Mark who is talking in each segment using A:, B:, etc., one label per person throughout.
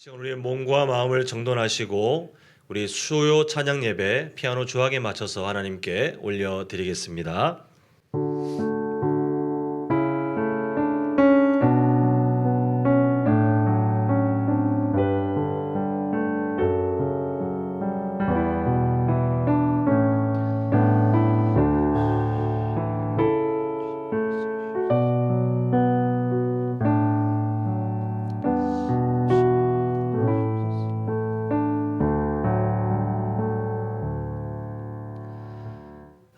A: 시간 우리의 몸과 마음을 정돈하시고 우리 수요 찬양 예배 피아노 주악에 맞춰서 하나님께 올려드리겠습니다.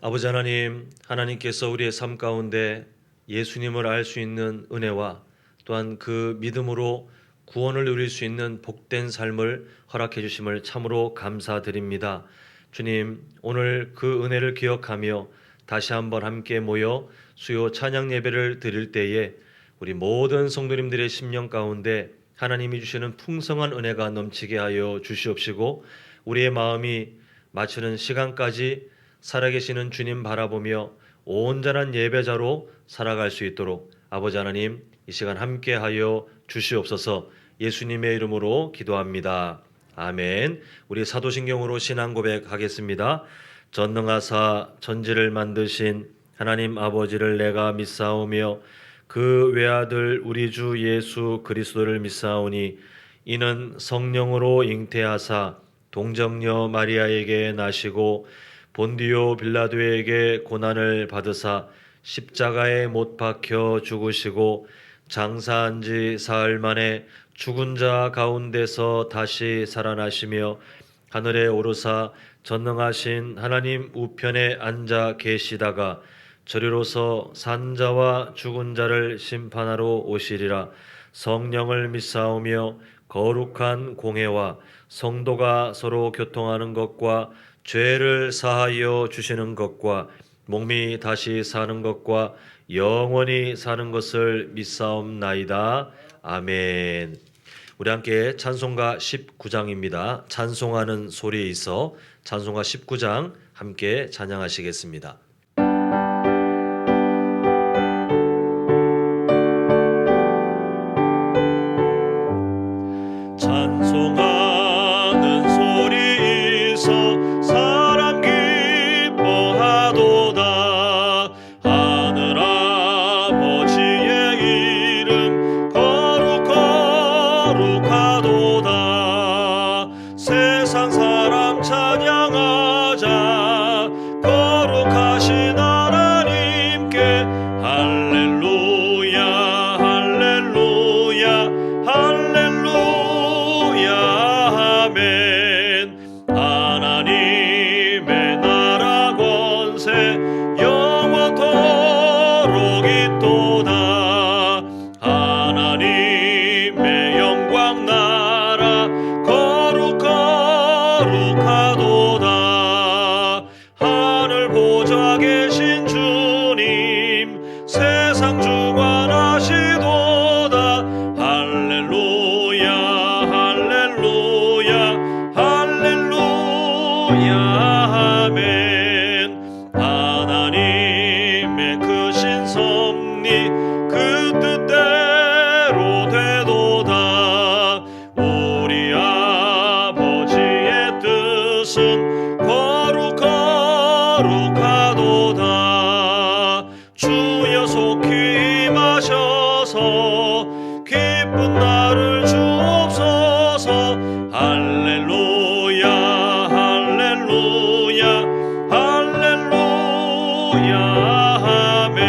A: 아버지 하나님, 하나님께서 우리의 삶 가운데 예수님을 알 수 있는 은혜와 또한 그 믿음으로 구원을 누릴 수 있는 복된 삶을 허락해 주심을 참으로 감사드립니다. 주님, 오늘 그 은혜를 기억하며 다시 한번 함께 모여 수요 찬양 예배를 드릴 때에 우리 모든 성도님들의 심령 가운데 하나님이 주시는 풍성한 은혜가 넘치게 하여 주시옵시고 우리의 마음이 마치는 시간까지 살아계시는 주님 바라보며 온전한 예배자로 살아갈 수 있도록 아버지 하나님 이 시간 함께하여 주시옵소서. 예수님의 이름으로 기도합니다. 아멘. 우리 사도신경으로 신앙 고백하겠습니다. 전능하사 천지를 만드신 하나님 아버지를 내가 믿사오며 그 외아들 우리 주 예수 그리스도를 믿사오니 이는 성령으로 잉태하사 동정녀 마리아에게 나시고 본디오 빌라도에게 고난을 받으사 십자가에 못 박혀 죽으시고 장사한 지 사흘 만에 죽은 자 가운데서 다시 살아나시며 하늘에 오르사 전능하신 하나님 우편에 앉아 계시다가 저리로서 산 자와 죽은 자를 심판하러 오시리라. 성령을 믿사오며 거룩한 공회와 성도가 서로 교통하는 것과 죄를 사하여 주시는 것과 몸이 다시 사는 것과 영원히 사는 것을 믿사옵나이다. 아멘. 우리 함께 찬송가 19장입니다. 찬송하는 소리에 있어 찬송가 19장 함께 찬양하시겠습니다. 찬송하는 소리 있어 사람 기뻐하도다. 하늘 아버지의 이름 거룩하도다. 세상 사람 찬양하자. 거룩하신 하나님께 할렐루야 할렐루야 할렐루야 아멘. 하나님의 나라 권세 영원토록 있도다. 하나님의 영광 나라 거룩하도다. 하늘 보좌 계신 주님 세상 주관하시도다. 할렐루야 할렐루야 할렐루야 아멘. 하나님의 크신 섭리 그 뜻대로 되도다. 우리 아버지의 뜻은 거룩하도다. 주여 속히 임하셔서 기쁜 날을 주옵소서. 할렐루야 할렐루야 할렐루야 아멘.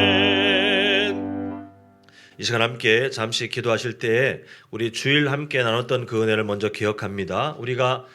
A: 아멘. 이 시간 함께 잠시 기도하실 때에 우리 주일 함께 나눴던 그 은혜를 먼저 기억합니다. 우리가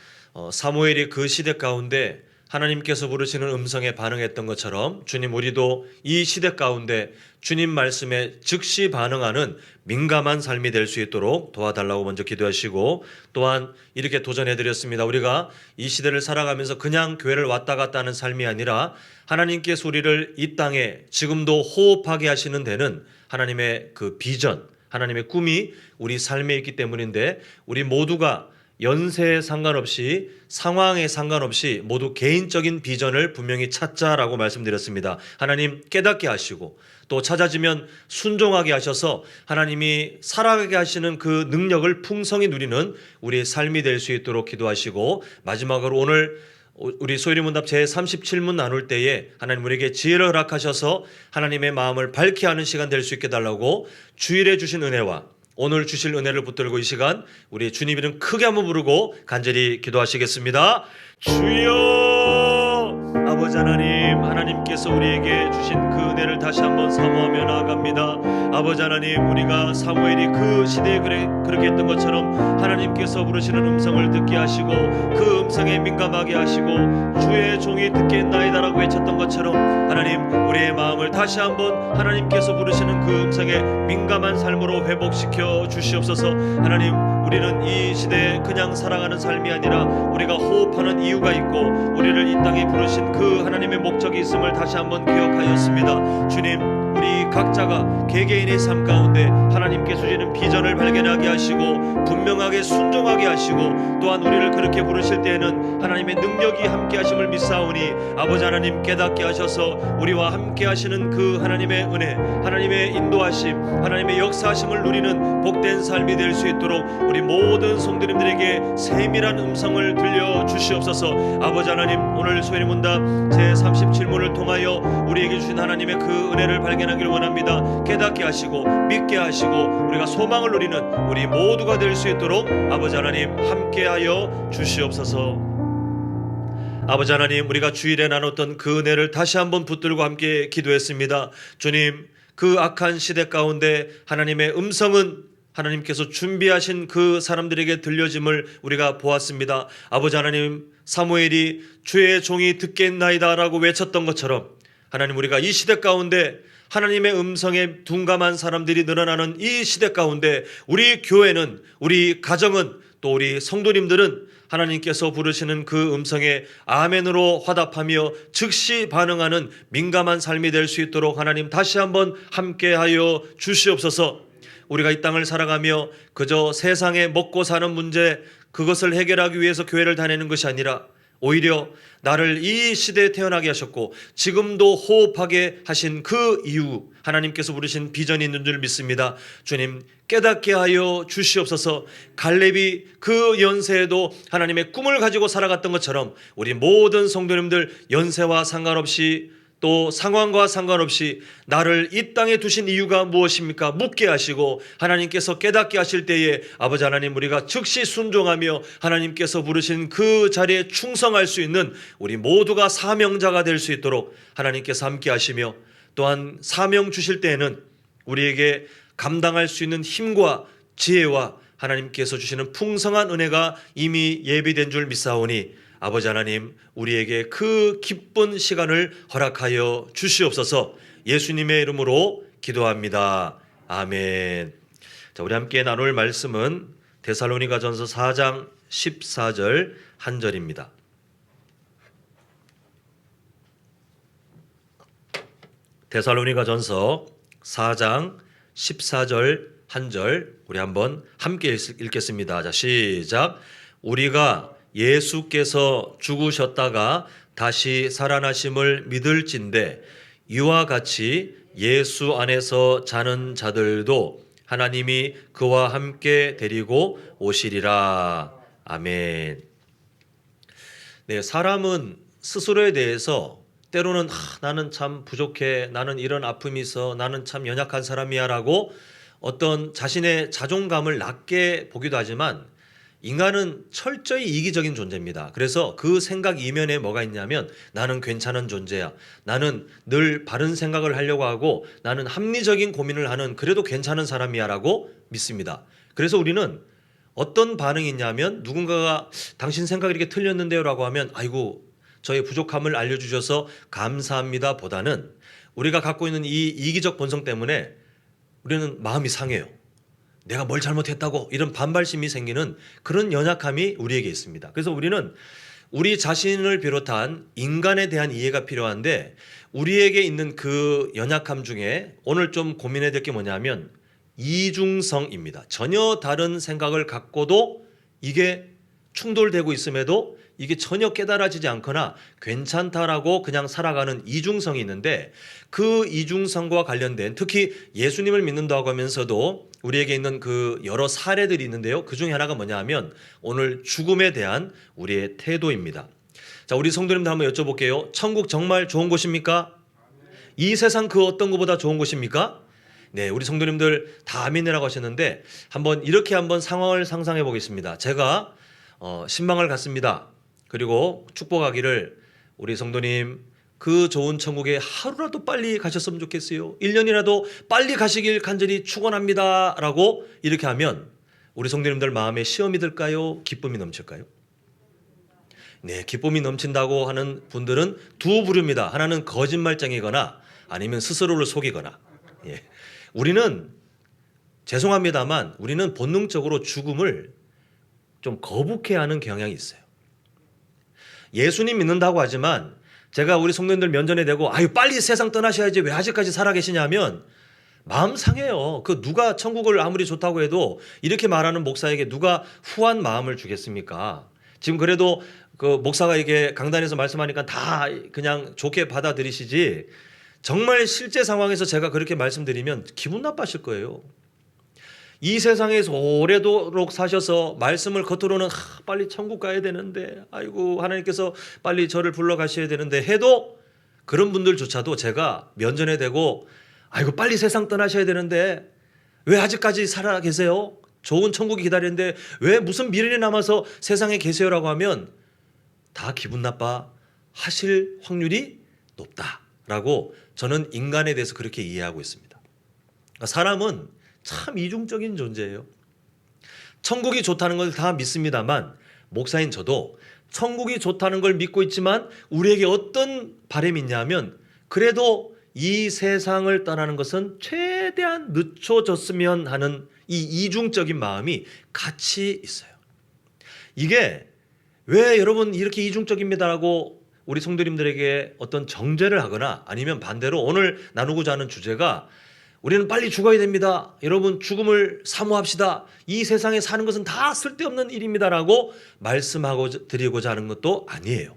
A: 사무엘이 그 시대 가운데 하나님께서 부르시는 음성에 반응했던 것처럼 주님 우리도 이 시대 가운데 주님 말씀에 즉시 반응하는 민감한 삶이 될 수 있도록 도와달라고 먼저 기도하시고 또한 이렇게 도전해드렸습니다. 우리가 이 시대를 살아가면서 그냥 교회를 왔다 갔다 하는 삶이 아니라 하나님께서 우리를 이 땅에 지금도 호흡하게 하시는 데는 하나님의 그 비전, 하나님의 꿈이 우리 삶에 있기 때문인데 우리 모두가 연세에 상관없이 상황에 상관없이 모두 개인적인 비전을 분명히 찾자라고 말씀드렸습니다. 하나님 깨닫게 하시고 또 찾아지면 순종하게 하셔서 하나님이 살아가게 하시는 그 능력을 풍성히 누리는 우리의 삶이 될 수 있도록 기도하시고, 마지막으로 오늘 우리 소일의문답 제37문 나눌 때에 하나님 우리에게 지혜를 허락하셔서 하나님의 마음을 밝게 하는 시간 될 수 있게 달라고 주일에 주신 은혜와 오늘 주실 은혜를 붙들고 이 시간 우리 주님 이름 크게 한번 부르고 간절히 기도하시겠습니다. 주여! 아버지 하나님, 하나님께서 우리에게 주신 그 은혜를 다시 한번 사모하며 나아갑니다. 아버지 하나님, 우리가 사무엘이 그 시대에 그렇게 했던 것처럼 하나님께서 부르시는 음성을 듣게 하시고 그 음성에 민감하게 하시고 주의 종이 듣겠나이다라고 외쳤던 것처럼 하나님, 우리의 마음을 다시 한번 하나님께서 부르시는 그 음성에 민감한 삶으로 회복시켜 주시옵소서. 하나님, 우리는 이 시대에 그냥 살아가는 삶이 아니라 우리가 호흡하는 이유가 있고 우리를 이 땅에 부르신 그 하나님의 목적이 있음을 다시 한번 기억하였습니다. 주님, 우리 각자가 개개인의 삶 가운데 하나님께서 주시는 비전을 발견하게 하시고 분명하게 순종하게 하시고 또한 우리를 그렇게 부르실 때에는 하나님의 능력이 함께 하심을 믿사오니 아버지 하나님 깨닫게 하셔서 우리와 함께 하시는 그 하나님의 은혜, 하나님의 인도하심, 하나님의 역사하심을 누리는 복된 삶이 될 수 있도록 우리 모든 성도님들에게 세밀한 음성을 들려주시옵소서. 아버지 하나님, 오늘 소일의 문답 제37문을 통하여 우리에게 주신 하나님의 그 은혜를 발견하기를 원합니다. 깨닫게 하시고 믿게 하시고 우리가 소망을 누리는 우리 모두가 될 수 있도록 아버지 하나님 함께하여 주시옵소서. 아버지 하나님, 우리가 주일에 나눴던 그 은혜를 다시 한번 붙들고 함께 기도했습니다. 주님, 그 악한 시대 가운데 하나님의 음성은 하나님께서 준비하신 그 사람들에게 들려짐을 우리가 보았습니다. 아버지 하나님, 사무엘이 주의 종이 듣겠나이다 라고 외쳤던 것처럼 하나님, 우리가 이 시대 가운데 하나님의 음성에 둔감한 사람들이 늘어나는 이 시대 가운데 우리 교회는, 우리 가정은, 또 우리 성도님들은 하나님께서 부르시는 그 음성에 아멘으로 화답하며 즉시 반응하는 민감한 삶이 될 수 있도록 하나님 다시 한번 함께하여 주시옵소서. 우리가 이 땅을 살아가며 그저 세상에 먹고 사는 문제, 그것을 해결하기 위해서 교회를 다니는 것이 아니라 오히려 나를 이 시대에 태어나게 하셨고 지금도 호흡하게 하신 그 이유, 하나님께서 부르신 비전이 있는 줄 믿습니다. 주님, 깨닫게 하여 주시옵소서. 갈렙이 그 연세에도 하나님의 꿈을 가지고 살아갔던 것처럼 우리 모든 성도님들 연세와 상관없이 또 상황과 상관없이 나를 이 땅에 두신 이유가 무엇입니까? 묻게 하시고 하나님께서 깨닫게 하실 때에 아버지 하나님, 우리가 즉시 순종하며 하나님께서 부르신 그 자리에 충성할 수 있는 우리 모두가 사명자가 될 수 있도록 하나님께서 함께 하시며 또한 사명 주실 때에는 우리에게 감당할 수 있는 힘과 지혜와 하나님께서 주시는 풍성한 은혜가 이미 예비된 줄 믿사오니 아버지 하나님, 우리에게 그 기쁜 시간을 허락하여 주시옵소서. 예수님의 이름으로 기도합니다. 아멘. 자, 우리 함께 나눌 말씀은 데살로니가전서 4장 14절 한 절입니다. 데살로니가전서 4장 14절 한 절 우리 한번 함께 읽겠습니다. 자, 시작. 우리가 예수께서 죽으셨다가 다시 살아나심을 믿을진대 이와 같이 예수 안에서 자는 자들도 하나님이 그와 함께 데리고 오시리라. 아멘. 네, 사람은 스스로에 대해서 때로는 나는 참 부족해, 나는 이런 아픔이 있어, 나는 참 연약한 사람이야 라고 어떤 자신의 자존감을 낮게 보기도 하지만 인간은 철저히 이기적인 존재입니다. 그래서 그 생각 이면에 뭐가 있냐면 나는 괜찮은 존재야. 나는 늘 바른 생각을 하려고 하고 나는 합리적인 고민을 하는 그래도 괜찮은 사람이야 라고 믿습니다. 그래서 우리는 어떤 반응이 있냐면 누군가가 당신 생각이 이렇게 틀렸는데요 라고 하면 아이고 저의 부족함을 알려주셔서 감사합니다 보다는 우리가 갖고 있는 이 이기적 본성 때문에 우리는 마음이 상해요. 내가 뭘 잘못했다고 이런 반발심이 생기는 그런 연약함이 우리에게 있습니다. 그래서 우리는 우리 자신을 비롯한 인간에 대한 이해가 필요한데 우리에게 있는 그 연약함 중에 오늘 좀 고민해야 될 게 뭐냐면 이중성입니다. 전혀 다른 생각을 갖고도 이게 충돌되고 있음에도 이게 전혀 깨달아지지 않거나 괜찮다라고 그냥 살아가는 이중성이 있는데, 그 이중성과 관련된, 특히 예수님을 믿는다고 하면서도 우리에게 있는 그 여러 사례들이 있는데요. 그 중에 하나가 뭐냐 하면 오늘 죽음에 대한 우리의 태도입니다. 자, 우리 성도님들 한번 여쭤볼게요. 천국 정말 좋은 곳입니까? 이 세상 그 어떤 것보다 좋은 곳입니까? 네, 우리 성도님들 다 아멘이라고 하셨는데 한번 이렇게 한번 상황을 상상해 보겠습니다. 제가 신방을 갔습니다. 그리고 축복하기를, 우리 성도님 그 좋은 천국에 하루라도 빨리 가셨으면 좋겠어요. 1년이라도 빨리 가시길 간절히 축원합니다 라고 이렇게 하면 우리 성도님들 마음에 시험이 들까요? 기쁨이 넘칠까요? 네, 기쁨이 넘친다고 하는 분들은 두 부류입니다. 하나는 거짓말쟁이거나 아니면 스스로를 속이거나. 예. 우리는 죄송합니다만 우리는 본능적으로 죽음을 좀 거북해하는 경향이 있어요. 예수님 믿는다고 하지만 제가 우리 성도님들 면전에 대고 아유 빨리 세상 떠나셔야지 왜 아직까지 살아계시냐면 마음 상해요. 그 누가 천국을 아무리 좋다고 해도 이렇게 말하는 목사에게 누가 후한 마음을 주겠습니까? 지금 그래도 그 목사가 이게 강단에서 말씀하니까 다 그냥 좋게 받아들이시지, 정말 실제 상황에서 제가 그렇게 말씀드리면 기분 나빠하실 거예요. 이 세상에서 오래도록 사셔서 말씀을 겉으로는 빨리 천국 가야 되는데, 아이고 하나님께서 빨리 저를 불러가셔야 되는데 해도 그런 분들조차도 제가 면전에 대고 아이고 빨리 세상 떠나셔야 되는데 왜 아직까지 살아 계세요? 좋은 천국이 기다리는데 왜 무슨 미련이 남아서 세상에 계세요라고 하면 다 기분 나빠 하실 확률이 높다라고 저는 인간에 대해서 그렇게 이해하고 있습니다. 사람은 참 이중적인 존재예요. 천국이 좋다는 걸 다 믿습니다만 목사인 저도 천국이 좋다는 걸 믿고 있지만 우리에게 어떤 바람이 있냐면 그래도 이 세상을 떠나는 것은 최대한 늦춰졌으면 하는 이 이중적인 마음이 같이 있어요. 이게 왜 여러분 이렇게 이중적입니다라고 우리 성도님들에게 어떤 정죄를 하거나 아니면 반대로 오늘 나누고자 하는 주제가 우리는 빨리 죽어야 됩니다. 여러분 죽음을 사모합시다. 이 세상에 사는 것은 다 쓸데없는 일입니다라고 말씀하고 드리고자 하는 것도 아니에요.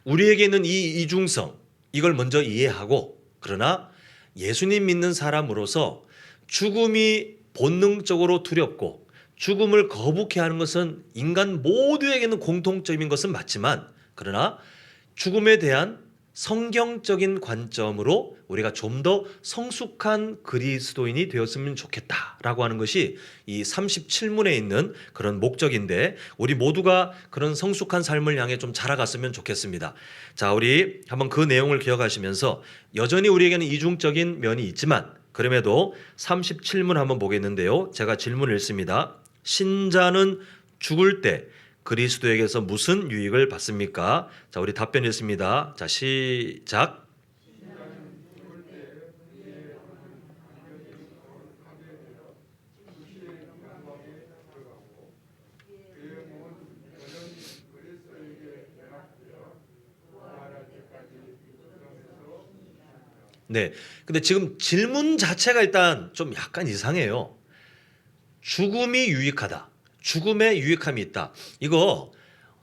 A: 우리에게 있는 이 이중성, 이걸 먼저 이해하고, 그러나 예수님 믿는 사람으로서 죽음이 본능적으로 두렵고 죽음을 거북해하는 것은 인간 모두에게는 공통점인 것은 맞지만, 그러나 죽음에 대한 성경적인 관점으로 우리가 좀 더 성숙한 그리스도인이 되었으면 좋겠다라고 하는 것이 이 37문에 있는 그런 목적인데, 우리 모두가 그런 성숙한 삶을 향해 좀 자라갔으면 좋겠습니다. 자, 우리 한번 그 내용을 기억하시면서 여전히 우리에게는 이중적인 면이 있지만 그럼에도 37문 한번 보겠는데요. 제가 질문을 읽습니다. 신자는 죽을 때 그리스도에게서 무슨 유익을 받습니까? 자, 우리 답변 읽습니다. 자, 시작. 네. 근데 지금 질문 자체가 일단 좀 약간 이상해요. 죽음이 유익하다. 죽음에 유익함이 있다. 이거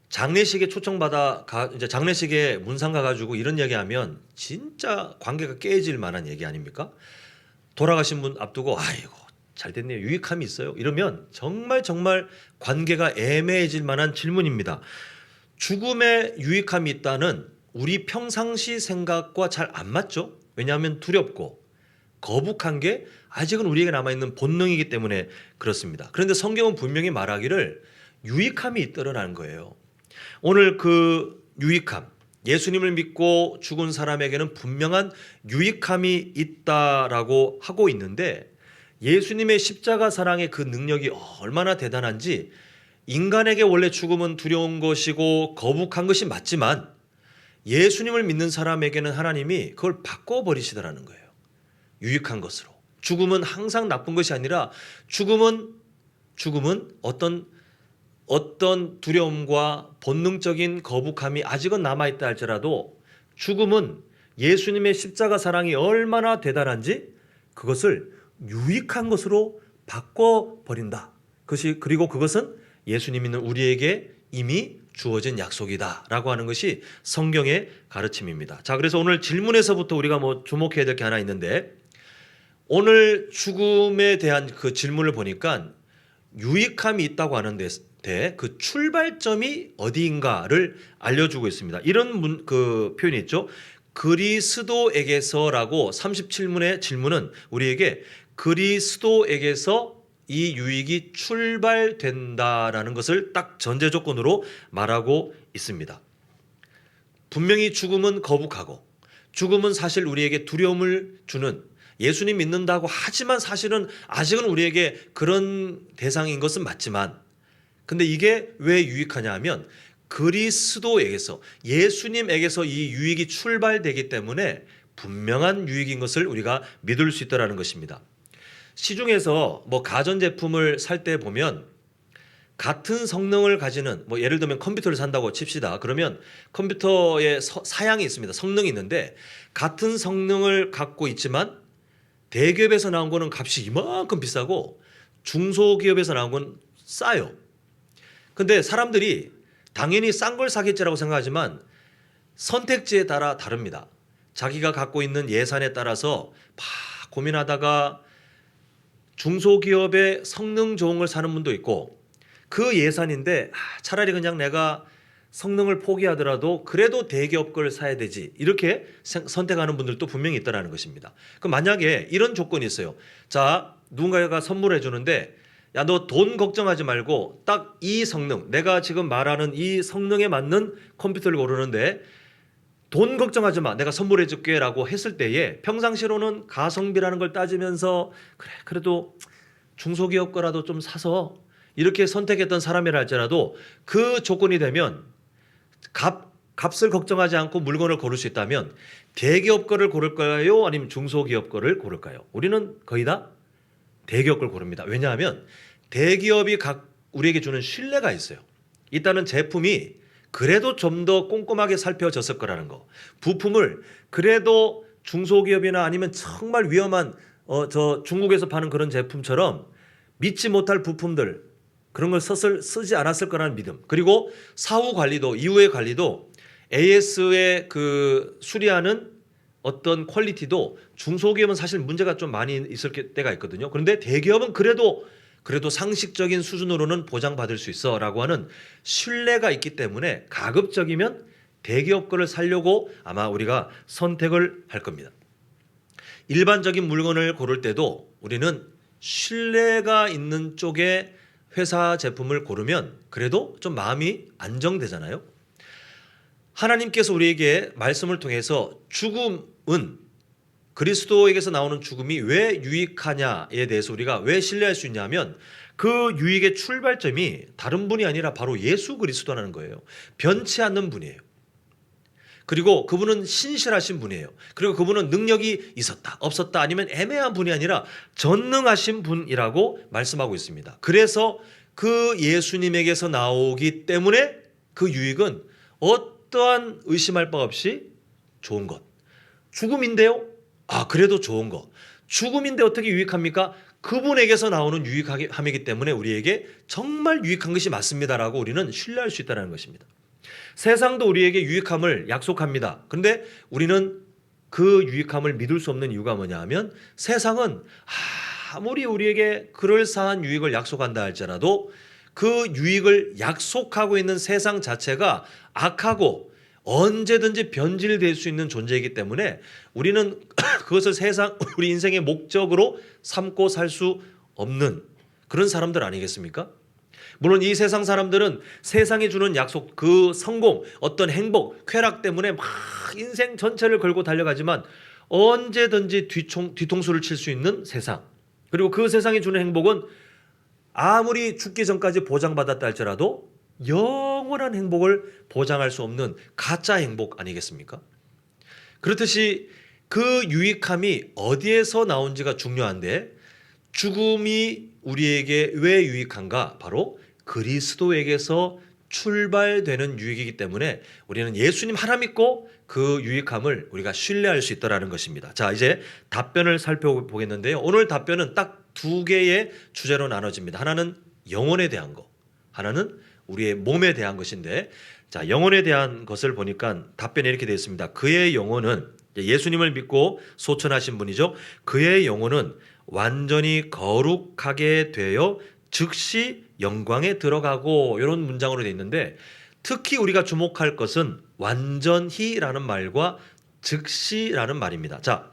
A: 장례식에 초청받아 이제 장례식에 문상 가가지고 이런 얘기하면 진짜 관계가 깨질 만한 얘기 아닙니까? 돌아가신 분 앞두고 아이고 잘 됐네요. 유익함이 있어요. 이러면 정말 관계가 애매해질 만한 질문입니다. 죽음에 유익함이 있다는 우리 평상시 생각과 잘 안 맞죠? 왜냐하면 두렵고 거북한 게 아직은 우리에게 남아있는 본능이기 때문에 그렇습니다. 그런데 성경은 분명히 말하기를 유익함이 있더라는 거예요. 오늘 그 유익함, 예수님을 믿고 죽은 사람에게는 분명한 유익함이 있다라고 하고 있는데, 예수님의 십자가 사랑의 그 능력이 얼마나 대단한지, 인간에게 원래 죽음은 두려운 것이고 거북한 것이 맞지만 예수님을 믿는 사람에게는 하나님이 그걸 바꿔버리시더라는 거예요. 유익한 것으로. 죽음은 항상 나쁜 것이 아니라 죽음은 어떤 두려움과 본능적인 거북함이 아직은 남아있다 할지라도 죽음은 예수님의 십자가 사랑이 얼마나 대단한지 그것을 유익한 것으로 바꿔버린다. 그리고 그것은 예수님 믿는 우리에게 이미 주어진 약속이다라고 하는 것이 성경의 가르침입니다. 자, 그래서 오늘 질문에서부터 우리가 주목해야 될 게 하나 있는데, 오늘 죽음에 대한 그 질문을 보니까 유익함이 있다고 하는데 그 출발점이 어디인가를 알려주고 있습니다. 이런 그 표현이 있죠. 그리스도에게서라고 37문의 질문은 우리에게 그리스도에게서 이 유익이 출발된다라는 것을 딱 전제 조건으로 말하고 있습니다. 분명히 죽음은 거북하고 죽음은 사실 우리에게 두려움을 주는, 예수님 믿는다고 하지만 사실은 아직은 우리에게 그런 대상인 것은 맞지만, 근데 이게 왜 유익하냐 하면 그리스도에게서, 예수님에게서 이 유익이 출발되기 때문에 분명한 유익인 것을 우리가 믿을 수 있다는 것입니다. 시중에서 가전제품을 살 때 보면 같은 성능을 가지는, 예를 들면 컴퓨터를 산다고 칩시다. 그러면 컴퓨터에 사양이 있습니다. 성능이 있는데 같은 성능을 갖고 있지만 대기업에서 나온 거는 값이 이만큼 비싸고 중소기업에서 나온 건 싸요. 근데 사람들이 당연히 싼 걸 사겠지라고 생각하지만 선택지에 따라 다릅니다. 자기가 갖고 있는 예산에 따라서 고민하다가 중소기업의 성능 좋은 걸 사는 분도 있고, 그 예산인데 차라리 그냥 내가 성능을 포기하더라도 그래도 대기업 걸 사야 되지, 이렇게 선택하는 분들도 분명히 있다는 것입니다. 그럼 만약에 이런 조건이 있어요. 자, 누군가가 선물해 주는데 야, 너 돈 걱정하지 말고 딱 이 성능, 내가 지금 말하는 이 성능에 맞는 컴퓨터를 고르는데 돈 걱정하지 마, 내가 선물해 줄게 라고 했을 때에 평상시로는 가성비라는 걸 따지면서 그래도 중소기업 거라도 좀 사서 이렇게 선택했던 사람이라 할지라도 그 조건이 되면 값을 걱정하지 않고 물건을 고를 수 있다면 대기업 거를 고를까요? 아니면 중소기업 거를 고를까요? 우리는 거의 다 대기업 걸 고릅니다. 왜냐하면 대기업이 우리에게 주는 신뢰가 있어요. 일단은 제품이 그래도 좀 더 꼼꼼하게 살펴졌을 거라는 거. 부품을 그래도 중소기업이나 아니면 정말 위험한 중국에서 파는 그런 제품처럼 믿지 못할 부품들, 그런 걸 쓰지 않았을 거라는 믿음. 그리고 사후 관리도, 이후의 관리도 AS의 그 수리하는 어떤 퀄리티도 중소기업은 사실 문제가 좀 많이 있을 때가 있거든요. 그런데 대기업은 그래도 상식적인 수준으로는 보장받을 수 있어라고 하는 신뢰가 있기 때문에 가급적이면 대기업 거를 사려고 아마 우리가 선택을 할 겁니다. 일반적인 물건을 고를 때도 우리는 신뢰가 있는 쪽의 회사 제품을 고르면 그래도 좀 마음이 안정되잖아요. 하나님께서 우리에게 말씀을 통해서 죽음은, 그리스도에게서 나오는 죽음이 왜 유익하냐에 대해서 우리가 왜 신뢰할 수 있냐면 그 유익의 출발점이 다른 분이 아니라 바로 예수 그리스도라는 거예요. 변치 않는 분이에요. 그리고 그분은 신실하신 분이에요. 그리고 그분은 능력이 있었다, 없었다, 아니면 애매한 분이 아니라 전능하신 분이라고 말씀하고 있습니다. 그래서 그 예수님에게서 나오기 때문에 그 유익은 어떠한 의심할 바 없이 좋은 것. 죽음인데요? 그래도 좋은 것. 죽음인데 어떻게 유익합니까? 그분에게서 나오는 유익함이기 때문에 우리에게 정말 유익한 것이 맞습니다라고 우리는 신뢰할 수 있다는 것입니다. 세상도 우리에게 유익함을 약속합니다. 그런데 우리는 그 유익함을 믿을 수 없는 이유가 뭐냐 하면 세상은 아무리 우리에게 그럴싸한 유익을 약속한다 할지라도 그 유익을 약속하고 있는 세상 자체가 악하고 언제든지 변질될 수 있는 존재이기 때문에 우리는 그것을 우리 인생의 목적으로 삼고 살 수 없는 그런 사람들 아니겠습니까? 물론 이 세상 사람들은 세상이 주는 약속, 그 성공, 어떤 행복, 쾌락 때문에 막 인생 전체를 걸고 달려가지만 언제든지 뒤통수를 칠 수 있는 세상, 그리고 그 세상이 주는 행복은 아무리 죽기 전까지 보장받았다 할지라도 영원한 행복을 보장할 수 없는 가짜 행복 아니겠습니까? 그렇듯이 그 유익함이 어디에서 나온지가 중요한데 죽음이 우리에게 왜 유익한가? 바로 그리스도에게서 출발되는 유익이기 때문에 우리는 예수님 하나 믿고 그 유익함을 우리가 신뢰할 수 있다는 것입니다. 자, 이제 답변을 살펴보겠는데요. 오늘 답변은 딱 두 개의 주제로 나눠집니다. 하나는 영혼에 대한 거, 하나는 우리의 몸에 대한 것인데, 자, 영혼에 대한 것을 보니까 답변이 이렇게 되어 있습니다. 그의 영혼은, 예수님을 믿고 소천하신 분이죠. 그의 영혼은 완전히 거룩하게 되어 즉시 영광에 들어가고, 이런 문장으로 되어 있는데, 특히 우리가 주목할 것은 완전히라는 말과 즉시라는 말입니다. 자,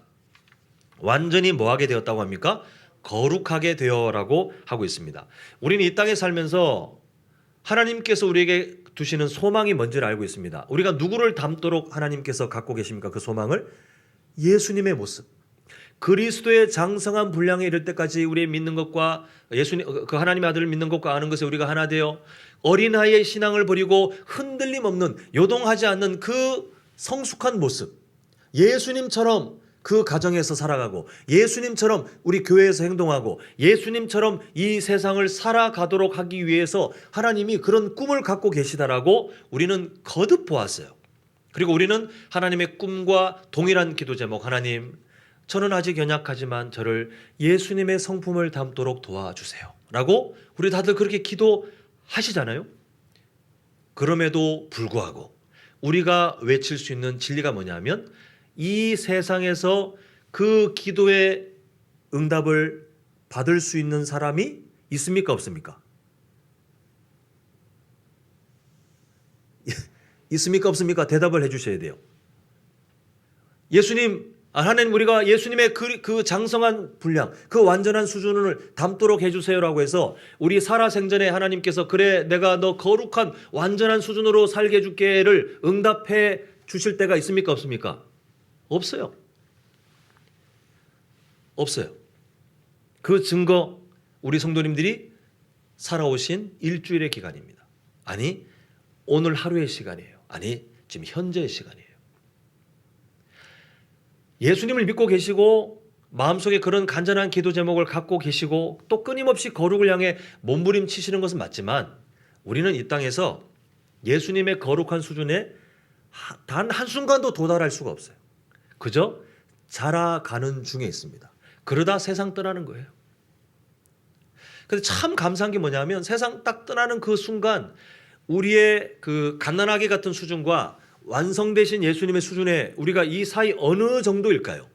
A: 완전히 뭐하게 되었다고 합니까? 거룩하게 되어라고 하고 있습니다. 우리는 이 땅에 살면서 하나님께서 우리에게 두시는 소망이 뭔지를 알고 있습니다. 우리가 누구를 닮도록 하나님께서 갖고 계십니까? 그 소망을 예수님의 모습, 그리스도의 장성한 분량에 이를 때까지 우리의 믿는 것과 예수님, 그 하나님의 아들을 믿는 것과 아는 것에 우리가 하나 되어 어린아이의 신앙을 버리고 흔들림 없는, 요동하지 않는 그 성숙한 모습, 예수님처럼 그 가정에서 살아가고, 예수님처럼 우리 교회에서 행동하고, 예수님처럼 이 세상을 살아가도록 하기 위해서 하나님이 그런 꿈을 갖고 계시다라고 우리는 거듭 보았어요. 그리고 우리는 하나님의 꿈과 동일한 기도 제목, 하나님, 저는 아직 연약하지만 저를 예수님의 성품을 담도록 도와주세요 라고 우리 다들 그렇게 기도하시잖아요. 그럼에도 불구하고 우리가 외칠 수 있는 진리가 뭐냐면, 이 세상에서 그 기도의 응답을 받을 수 있는 사람이 있습니까? 없습니까? 있습니까? 없습니까? 대답을 해주셔야 돼요. 하나님, 우리가 예수님의 그 장성한 분량, 그 완전한 수준을 담도록 해주세요라고 해서 우리 살아생전에 하나님께서 그래 내가 너 거룩한 완전한 수준으로 살게 해줄게를 응답해 주실 때가 있습니까? 없습니까? 없어요. 없어요. 그 증거, 우리 성도님들이 살아오신 일주일의 기간입니다. 아니, 오늘 하루의 시간이에요. 아니, 지금 현재의 시간이에요. 예수님을 믿고 계시고 마음속에 그런 간절한 기도 제목을 갖고 계시고 또 끊임없이 거룩을 향해 몸부림치시는 것은 맞지만, 우리는 이 땅에서 예수님의 거룩한 수준에 단 한순간도 도달할 수가 없어요. 그저 자라가는 중에 있습니다. 그러다 세상 떠나는 거예요. 근데 참 감사한 게 뭐냐면, 세상 딱 떠나는 그 순간 우리의 그 갓난아기 같은 수준과 완성되신 예수님의 수준에 우리가 이 사이 어느 정도일까요?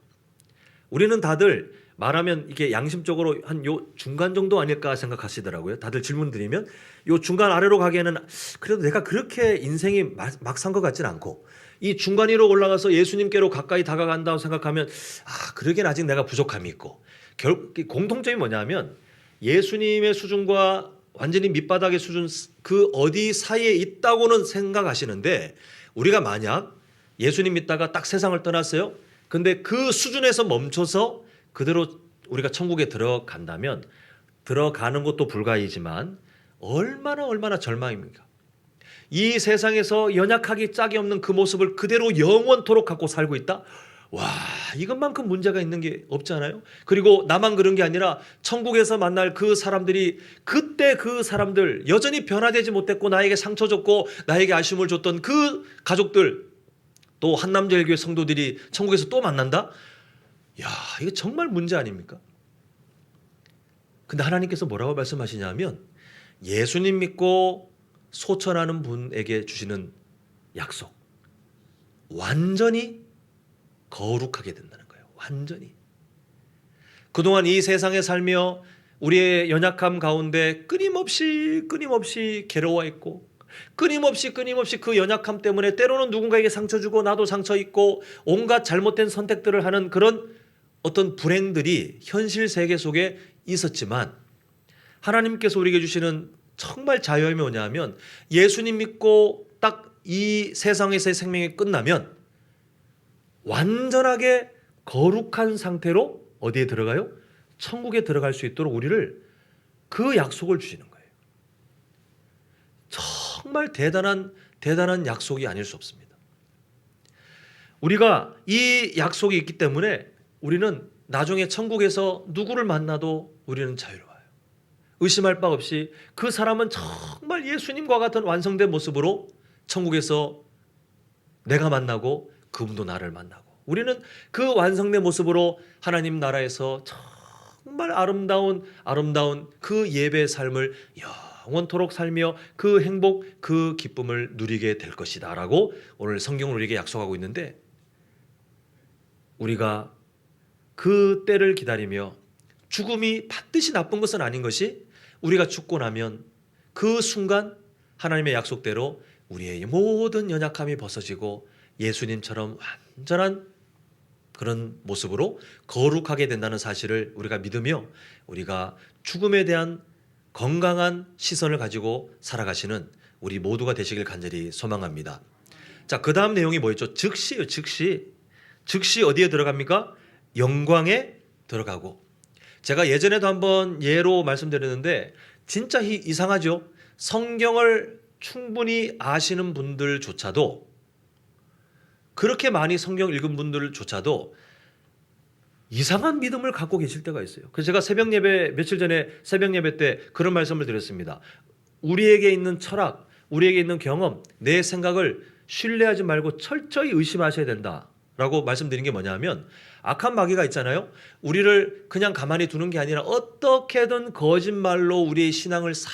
A: 우리는 다들 말하면 이게 양심적으로 한 요 중간 정도 아닐까 생각하시더라고요. 다들 질문 드리면 요 중간 아래로 가기에는 그래도 내가 그렇게 인생이 막 산 것 같진 않고, 이 중간 위로 올라가서 예수님께로 가까이 다가간다고 생각하면 그러기엔 아직 내가 부족함이 있고, 공통점이 뭐냐면 예수님의 수준과 완전히 밑바닥의 수준, 그 어디 사이에 있다고는 생각하시는데, 우리가 만약 예수님 믿다가 딱 세상을 떠났어요. 근데 그 수준에서 멈춰서 그대로 우리가 천국에 들어간다면, 들어가는 것도 불가이지만 얼마나 절망입니까? 이 세상에서 연약하기 짝이 없는 그 모습을 그대로 영원토록 갖고 살고 있다? 와, 이것만큼 문제가 있는 게 없잖아요. 그리고 나만 그런 게 아니라 천국에서 만날 그 사람들이, 그때 그 사람들, 여전히 변화되지 못했고 나에게 상처 줬고 나에게 아쉬움을 줬던 그 가족들, 또 한남제일교회 성도들이 천국에서 또 만난다? 야, 이거 정말 문제 아닙니까? 근데 하나님께서 뭐라고 말씀하시냐면, 예수님 믿고 소천하는 분에게 주시는 약속, 완전히 거룩하게 된다는 거예요. 완전히. 그동안 이 세상에 살며 우리의 연약함 가운데 끊임없이 괴로워했고, 끊임없이 그 연약함 때문에 때로는 누군가에게 상처 주고 나도 상처 입고 온갖 잘못된 선택들을 하는 그런 어떤 불행들이 현실 세계 속에 있었지만, 하나님께서 우리에게 주시는 정말 자유함이 뭐냐면, 예수님 믿고 딱 이 세상에서의 생명이 끝나면 완전하게 거룩한 상태로 어디에 들어가요? 천국에 들어갈 수 있도록 우리를 그 약속을 주시는 거예요. 정말 대단한 약속이 아닐 수 없습니다. 우리가 이 약속이 있기 때문에 우리는 나중에 천국에서 누구를 만나도 우리는 자유로워요. 의심할 바 없이 그 사람은 정말 예수님과 같은 완성된 모습으로 천국에서 내가 만나고 그분도 나를 만나고, 우리는 그 완성된 모습으로 하나님 나라에서 정말 아름다운 그 예배의 삶을 영원토록 살며 그 행복, 그 기쁨을 누리게 될 것이다 라고 오늘 성경은 우리에게 약속하고 있는데, 우리가 그 때를 기다리며 죽음이 반드시 나쁜 것은 아닌 것이, 우리가 죽고 나면 그 순간 하나님의 약속대로 우리의 모든 연약함이 벗어지고 예수님처럼 완전한 그런 모습으로 거룩하게 된다는 사실을 우리가 믿으며, 우리가 죽음에 대한 건강한 시선을 가지고 살아가시는 우리 모두가 되시길 간절히 소망합니다. 자, 그 다음 내용이 뭐였죠? 즉시요, 즉시. 즉시 어디에 들어갑니까? 영광에 들어가고. 제가 예전에도 한번 예로 말씀드렸는데 진짜 이상하죠? 성경을 충분히 아시는 분들조차도, 그렇게 많이 성경 읽은 분들조차도 이상한 믿음을 갖고 계실 때가 있어요. 그래서 제가 새벽 예배, 며칠 전에 새벽 예배 때 그런 말씀을 드렸습니다. 우리에게 있는 철학, 우리에게 있는 경험, 내 생각을 신뢰하지 말고 철저히 의심하셔야 된다라고 말씀드린 게 뭐냐면, 악한 마귀가 있잖아요. 우리를 그냥 가만히 두는 게 아니라 어떻게든 거짓말로 우리의 신앙을 싹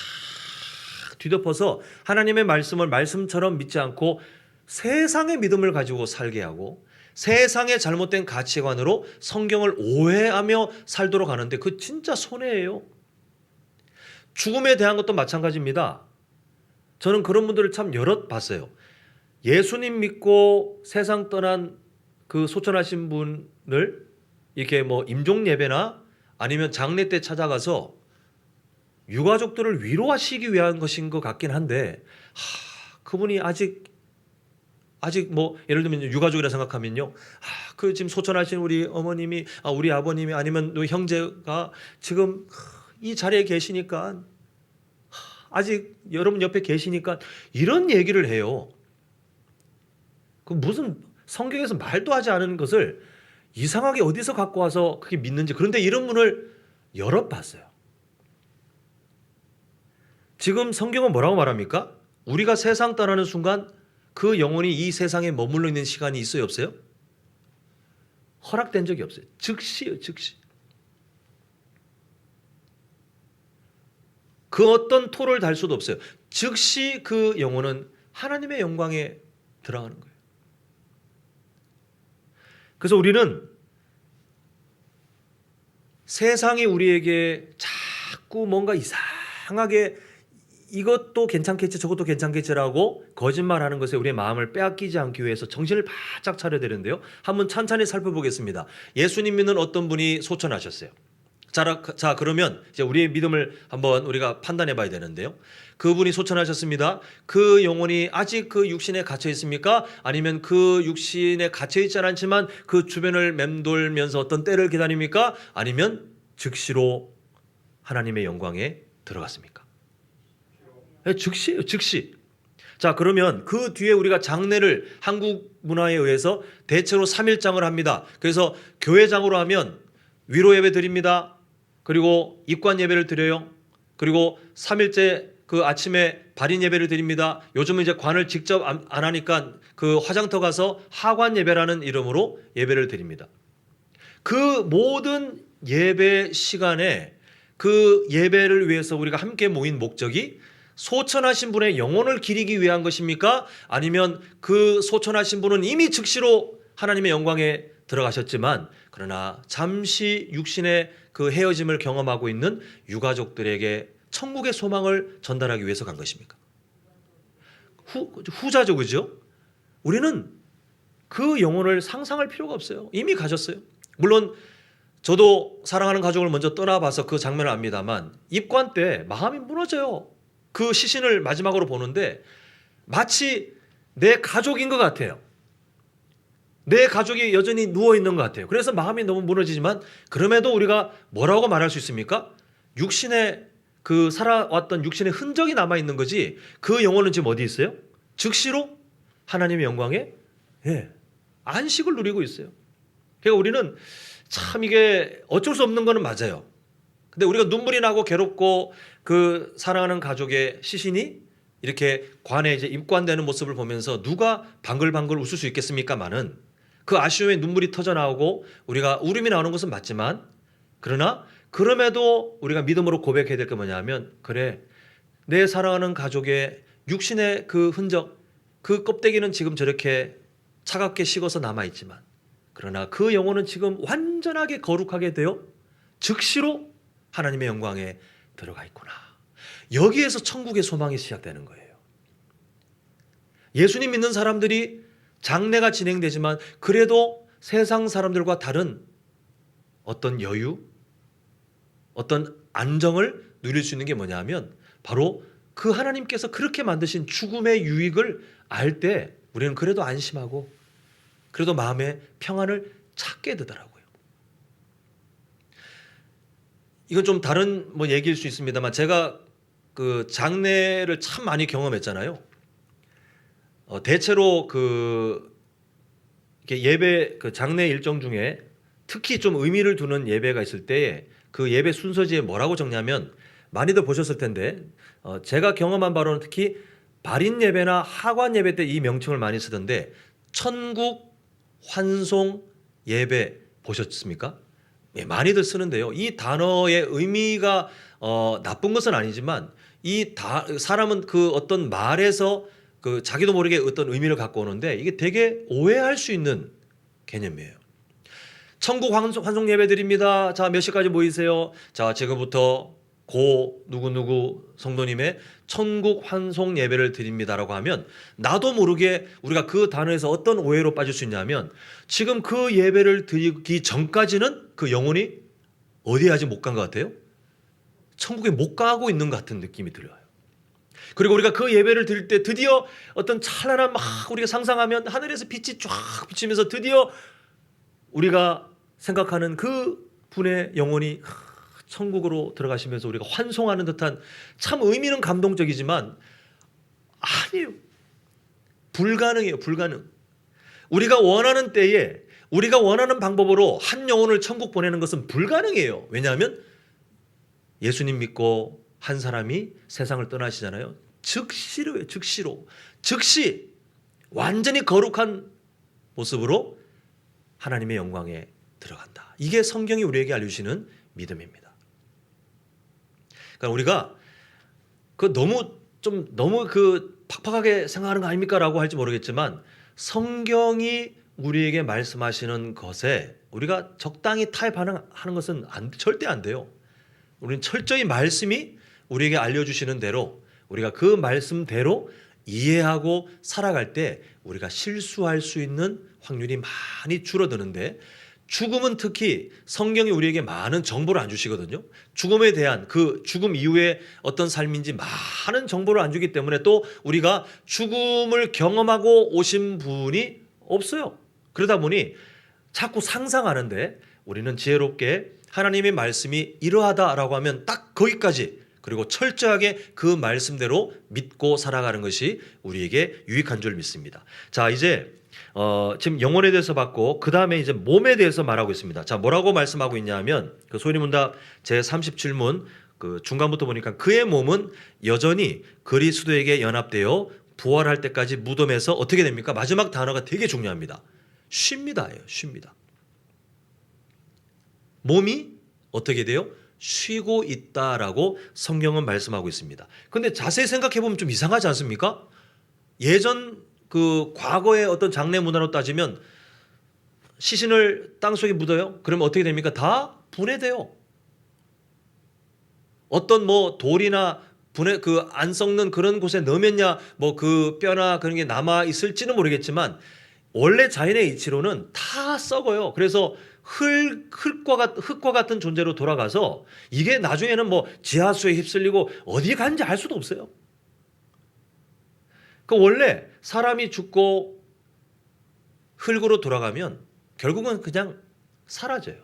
A: 뒤덮어서 하나님의 말씀을 말씀처럼 믿지 않고 세상의 믿음을 가지고 살게 하고, 세상의 잘못된 가치관으로 성경을 오해하며 살도록 하는데, 그 진짜 손해예요. 죽음에 대한 것도 마찬가지입니다. 저는 그런 분들을 참 여럿 봤어요. 예수님 믿고 세상 떠난 그 소천하신 분을 이렇게 뭐 임종 예배나 아니면 장례 때 찾아가서 유가족들을 위로하시기 위한 것인 것 같긴 한데, 그분이 아직 뭐 예를 들면 유가족이라 생각하면요, 그 지금 소천하신 우리 어머님이, 우리 아버님이, 아니면 형제가 지금 이 자리에 계시니까, 아직 여러분 옆에 계시니까 이런 얘기를 해요. 그 무슨 성경에서 말도 하지 않은 것을 이상하게 어디서 갖고 와서 그게 믿는지. 그런데 이런 분을 여러 봤어요. 지금 성경은 뭐라고 말합니까? 우리가 세상 떠나는 순간 그 영혼이 이 세상에 머물러 있는 시간이 있어요, 없어요? 허락된 적이 없어요. 즉시요, 즉시. 그 어떤 토를 달 수도 없어요. 즉시 그 영혼은 하나님의 영광에 들어가는 거예요. 그래서 우리는 세상이 우리에게 자꾸 뭔가 이상하게 이것도 괜찮겠지 저것도 괜찮겠지라고 거짓말하는 것에 우리의 마음을 빼앗기지 않기 위해서 정신을 바짝 차려야 되는데요. 한번 찬찬히 살펴보겠습니다. 예수님 믿는 어떤 분이 소천하셨어요. 자, 그러면 이제 우리의 믿음을 한번 우리가 판단해 봐야 되는데요. 그분이 소천하셨습니다. 그 영혼이 아직 그 육신에 갇혀 있습니까? 아니면 그 육신에 갇혀 있지 않지만 그 주변을 맴돌면서 어떤 때를 기다립니까? 아니면 즉시로 하나님의 영광에 들어갔습니까? 네, 즉시예요, 즉시. 자, 그러면 그 뒤에 우리가 장례를 한국 문화에 의해서 대체로 3일장을 합니다. 그래서 교회장으로 하면 위로 예배 드립니다. 그리고 입관 예배를 드려요. 그리고 3일째 그 아침에 발인 예배를 드립니다. 요즘은 이제 관을 직접 안 하니까 그 화장터 가서 하관 예배라는 이름으로 예배를 드립니다. 그 모든 예배 시간에 그 예배를 위해서 우리가 함께 모인 목적이 소천하신 분의 영혼을 기리기 위한 것입니까? 아니면 그 소천하신 분은 이미 즉시로 하나님의 영광에 들어가셨지만 그러나 잠시 육신의 그 헤어짐을 경험하고 있는 유가족들에게 천국의 소망을 전달하기 위해서 간 것입니까? 후자죠, 그죠? 우리는 그 영혼을 상상할 필요가 없어요. 이미 가셨어요. 물론 저도 사랑하는 가족을 먼저 떠나봐서 그 장면을 압니다만 입관 때 마음이 무너져요. 그 시신을 마지막으로 보는데 마치 내 가족인 것 같아요. 내 가족이 여전히 누워있는 것 같아요. 그래서 마음이 너무 무너지지만 그럼에도 우리가 뭐라고 말할 수 있습니까? 육신의 그 살아왔던 육신의 흔적이 남아있는 거지 그 영혼은 지금 어디 있어요? 즉시로 하나님의 영광에 안식을 누리고 있어요. 그러니까 우리는 참 이게 어쩔 수 없는 거는 맞아요. 근데 우리가 눈물이 나고 괴롭고 그 사랑하는 가족의 시신이 이렇게 관에 이제 입관되는 모습을 보면서 누가 방글방글 웃을 수 있겠습니까마는 그 아쉬움에 눈물이 터져 나오고 우리가 울음이 나오는 것은 맞지만 그러나 그럼에도 우리가 믿음으로 고백해야 될 게 뭐냐면 그래 내 사랑하는 가족의 육신의 그 흔적, 그 껍데기는 지금 저렇게 차갑게 식어서 남아있지만, 그러나 그 영혼은 지금 완전하게 거룩하게 되어 즉시로 하나님의 영광에 들어가 있구나. 여기에서 천국의 소망이 시작되는 거예요. 예수님 믿는 사람들이 장례가 진행되지만 그래도 세상 사람들과 다른 어떤 여유, 어떤 안정을 누릴 수 있는 게 뭐냐 하면 바로 그 하나님께서 그렇게 만드신 죽음의 유익을 알 때 우리는 그래도 안심하고 그래도 마음의 평안을 찾게 되더라고요. 이건 좀 다른 얘기일 수 있습니다만 제가 그 장례를 참 많이 경험했잖아요. 대체로 그 예배 그 장례 일정 중에 특히 좀 의미를 두는 예배가 있을 때 그 예배 순서지에 뭐라고 적냐면 많이들 보셨을 텐데 제가 경험한 바로는 특히 발인 예배나 하관 예배 때 이 명칭을 많이 쓰던데 천국 환송 예배 보셨습니까? 예, 많이들 쓰는데요. 이 단어의 의미가 나쁜 것은 아니지만 사람은 그 어떤 말에서 그 자기도 모르게 어떤 의미를 갖고 오는데 이게 되게 오해할 수 있는 개념이에요. 천국 환송 예배 드립니다. 자, 몇 시까지 모이세요? 자, 지금부터 고 누구누구 성도님의 천국 환송 예배를 드립니다라고 하면 나도 모르게 우리가 그 단어에서 어떤 오해로 빠질 수 있냐면 지금 그 예배를 드리기 전까지는 그 영혼이 어디에 아직 못 간 것 같아요? 천국에 못 가고 있는 것 같은 느낌이 들어요. 그리고 우리가 그 예배를 드릴 때 드디어 어떤 찬란한 막 우리가 상상하면 하늘에서 빛이 쫙 비치면서 드디어 우리가 생각하는 그 분의 영혼이 천국으로 들어가시면서 우리가 환송하는 듯한 참 의미는 감동적이지만 아니에요. 불가능해요. 불가능. 우리가 원하는 때에 우리가 원하는 방법으로 한 영혼을 천국 보내는 것은 불가능해요. 왜냐하면 예수님 믿고 한 사람이 세상을 떠나시잖아요. 즉시로요. 즉시로. 즉시 완전히 거룩한 모습으로 하나님의 영광에 들어간다. 이게 성경이 우리에게 알려주시는 믿음입니다. 그러니까 우리가 너무 팍팍하게 생각하는 거 아닙니까라고 할지 모르겠지만 성경이 우리에게 말씀하시는 것에 우리가 적당히 타협하는 것은 절대 안 돼요. 우리는 철저히 말씀이 우리에게 알려주시는 대로 우리가 그 말씀대로 이해하고 살아갈 때 우리가 실수할 수 있는 확률이 많이 줄어드는데 죽음은 특히 성경이 우리에게 많은 정보를 안 주시거든요. 죽음에 대한 그 죽음 이후에 어떤 삶인지 많은 정보를 안 주기 때문에 또 우리가 죽음을 경험하고 오신 분이 없어요. 그러다 보니 자꾸 상상하는데 우리는 지혜롭게 하나님의 말씀이 이러하다라고 하면 딱 거기까지 그리고 철저하게 그 말씀대로 믿고 살아가는 것이 우리에게 유익한 줄 믿습니다. 자, 이제 지금 영혼에 대해서 봤고 그 다음에 이제 몸에 대해서 말하고 있습니다. 자, 뭐라고 말씀하고 있냐면 그 소리문답 제 37문 그 중간부터 보니까 그의 몸은 여전히 그리스도에게 연합되어 부활할 때까지 무덤에서 어떻게 됩니까? 마지막 단어가 되게 중요합니다. 쉽니다예요. 쉽니다. 몸이 어떻게 돼요? 쉬고 있다라고 성경은 말씀하고 있습니다. 그런데 자세히 생각해 보면 좀 이상하지 않습니까? 예전 그 과거의 어떤 장례 문화로 따지면 시신을 땅속에 묻어요. 그러면 어떻게 됩니까? 다 분해돼요. 어떤 돌이나 분해 그 안 썩는 그런 곳에 넣으면야 그 뼈나 그런 게 남아 있을지는 모르겠지만 원래 자연의 이치로는 다 썩어요. 그래서 흙과 같은 존재로 돌아가서 이게 나중에는 지하수에 휩쓸리고 어디 간지 알 수도 없어요. 그 원래 사람이 죽고 흙으로 돌아가면 결국은 그냥 사라져요.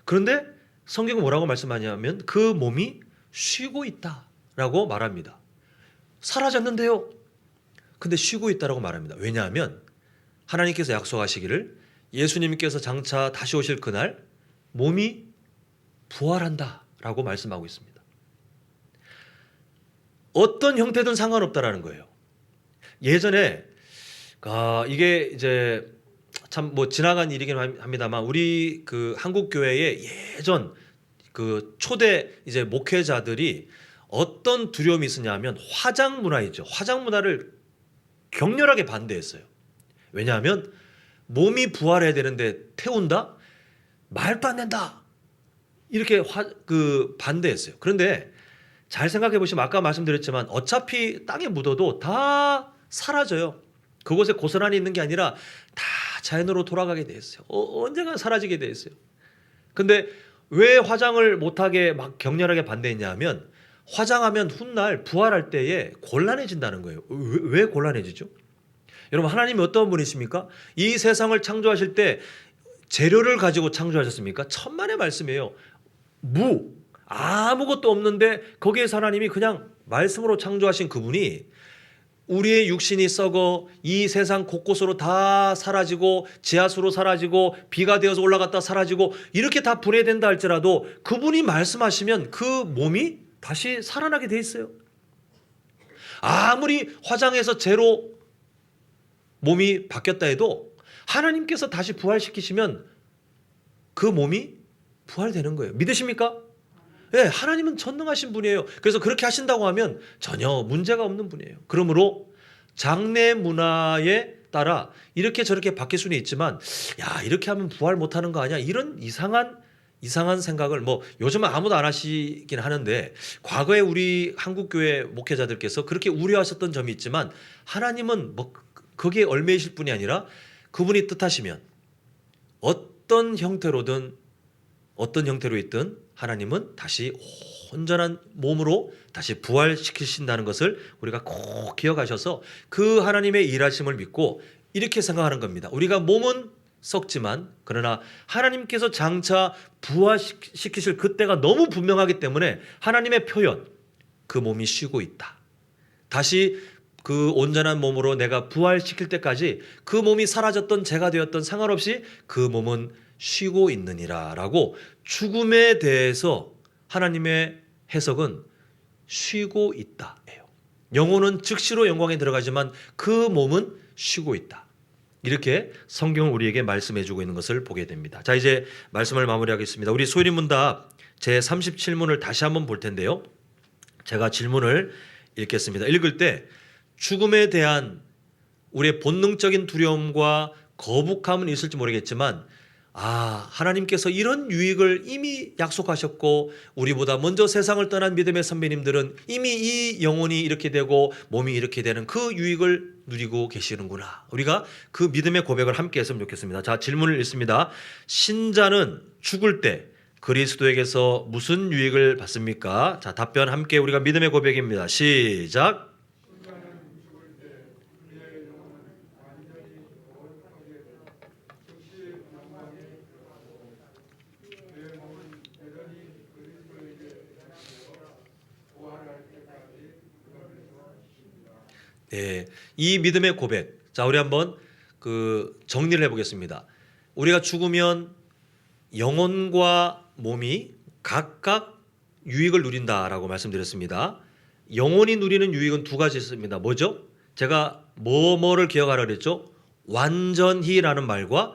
A: 그런데 성경은 뭐라고 말씀하냐면 그 몸이 쉬고 있다라고 말합니다. 사라졌는데요. 근데 쉬고 있다라고 말합니다. 왜냐하면 하나님께서 약속하시기를 예수님께서 장차 다시 오실 그날 몸이 부활한다라고 말씀하고 있습니다. 어떤 형태든 상관없다라는 거예요. 예전에 이게 이제 참 지나간 일이긴 합니다만 우리 그 한국 교회의 예전 그 초대 이제 목회자들이 어떤 두려움이 있었냐면 화장 문화이죠. 화장 문화를 격렬하게 반대했어요. 왜냐하면 몸이 부활해야 되는데 태운다? 말도 안 된다. 이렇게 반대했어요. 그런데 잘 생각해 보시면 아까 말씀드렸지만 어차피 땅에 묻어도 다 사라져요. 그곳에 고스란히 있는 게 아니라 다 자연으로 돌아가게 돼 있어요. 언젠가 사라지게 돼 있어요. 근데 왜 화장을 못하게 막 격렬하게 반대했냐면 화장하면 훗날 부활할 때에 곤란해진다는 거예요. 왜 곤란해지죠? 여러분 하나님이 어떤 분이십니까? 이 세상을 창조하실 때 재료를 가지고 창조하셨습니까? 천만의 말씀이에요. 아무것도 없는데 거기에서 하나님이 그냥 말씀으로 창조하신 그분이 우리의 육신이 썩어 이 세상 곳곳으로 다 사라지고 지하수로 사라지고 비가 되어서 올라갔다 사라지고 이렇게 다 분해된다 할지라도 그분이 말씀하시면 그 몸이 다시 살아나게 돼 있어요. 아무리 화장해서 재로 몸이 바뀌었다 해도 하나님께서 다시 부활시키시면 그 몸이 부활되는 거예요. 믿으십니까? 네, 하나님은 전능하신 분이에요. 그래서 그렇게 하신다고 하면 전혀 문제가 없는 분이에요. 그러므로 장래 문화에 따라 이렇게 저렇게 바뀔 수는 있지만 야 이렇게 하면 부활 못하는 거 아니야? 이런 이상한 생각을 요즘은 아무도 안 하시긴 하는데 과거에 우리 한국교회 목회자들께서 그렇게 우려하셨던 점이 있지만 하나님은 거기에 얽매이실 분이 아니라 그분이 뜻하시면 어떤 형태로 있든 하나님은 다시 온전한 몸으로 다시 부활시키신다는 것을 우리가 꼭 기억하셔서 그 하나님의 일하심을 믿고 이렇게 생각하는 겁니다. 우리가 몸은 썩지만 그러나 하나님께서 장차 부활시키실 그때가 너무 분명하기 때문에 하나님의 표현, 그 몸이 쉬고 있다. 다시 그 온전한 몸으로 내가 부활시킬 때까지 그 몸이 사라졌던 제가 되었던 상관없이 그 몸은 쉬고 있느니라 라고 죽음에 대해서 하나님의 해석은 쉬고 있다예요. 영혼은 즉시로 영광에 들어가지만 그 몸은 쉬고 있다. 이렇게 성경은 우리에게 말씀해 주고 있는 것을 보게 됩니다. 자, 이제 말씀을 마무리하겠습니다. 우리 소인인 문답 제 37문을 다시 한번 볼 텐데요. 제가 질문을 읽겠습니다. 읽을 때 죽음에 대한 우리의 본능적인 두려움과 거북함은 있을지 모르겠지만 하나님께서 이런 유익을 이미 약속하셨고 우리보다 먼저 세상을 떠난 믿음의 선배님들은 이미 이 영혼이 이렇게 되고 몸이 이렇게 되는 그 유익을 누리고 계시는구나. 우리가 그 믿음의 고백을 함께 했으면 좋겠습니다. 자, 질문을 읽습니다. 신자는 죽을 때 그리스도에게서 무슨 유익을 받습니까? 자, 답변 함께 우리가 믿음의 고백입니다. 시작. 네, 이 믿음의 고백. 자, 우리 한번 정리를 해보겠습니다. 우리가 죽으면 영혼과 몸이 각각 유익을 누린다라고 말씀드렸습니다. 영혼이 누리는 유익은 두 가지 있습니다. 뭐죠? 제가 뭐를 기억하라 그랬죠? 완전히라는 말과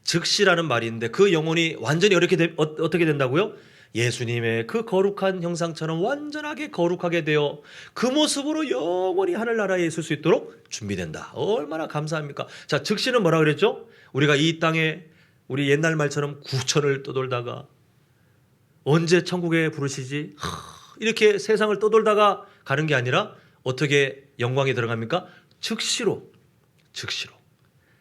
A: 즉시라는 말이 있는데 그 영혼이 완전히 어떻게 된다고요? 예수님의 그 거룩한 형상처럼 완전하게 거룩하게 되어 그 모습으로 영원히 하늘나라에 있을 수 있도록 준비된다. 얼마나 감사합니까? 자, 즉시는 뭐라 그랬죠? 우리가 이 땅에 우리 옛날 말처럼 구천을 떠돌다가 언제 천국에 부르시지? 이렇게 세상을 떠돌다가 가는 게 아니라 어떻게 영광에 들어갑니까? 즉시로.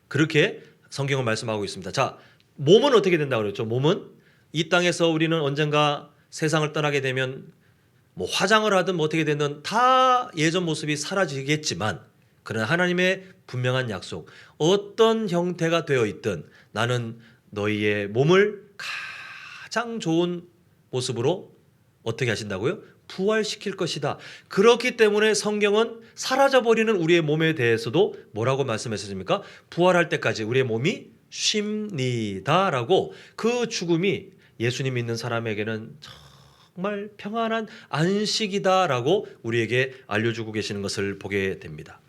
A: 그렇게 성경은 말씀하고 있습니다. 자, 몸은 어떻게 된다고 그랬죠? 몸은 이 땅에서 우리는 언젠가 세상을 떠나게 되면 화장을 하든 어떻게 되든 다 예전 모습이 사라지겠지만 그러나 하나님의 분명한 약속, 어떤 형태가 되어 있든 나는 너희의 몸을 가장 좋은 모습으로 어떻게 하신다고요? 부활시킬 것이다. 그렇기 때문에 성경은 사라져버리는 우리의 몸에 대해서도 뭐라고 말씀하셨습니까? 부활할 때까지 우리의 몸이 쉼니다라고 그 죽음이 예수님 믿는 사람에게는 정말 평안한 안식이다라고 우리에게 알려주고 계시는 것을 보게 됩니다.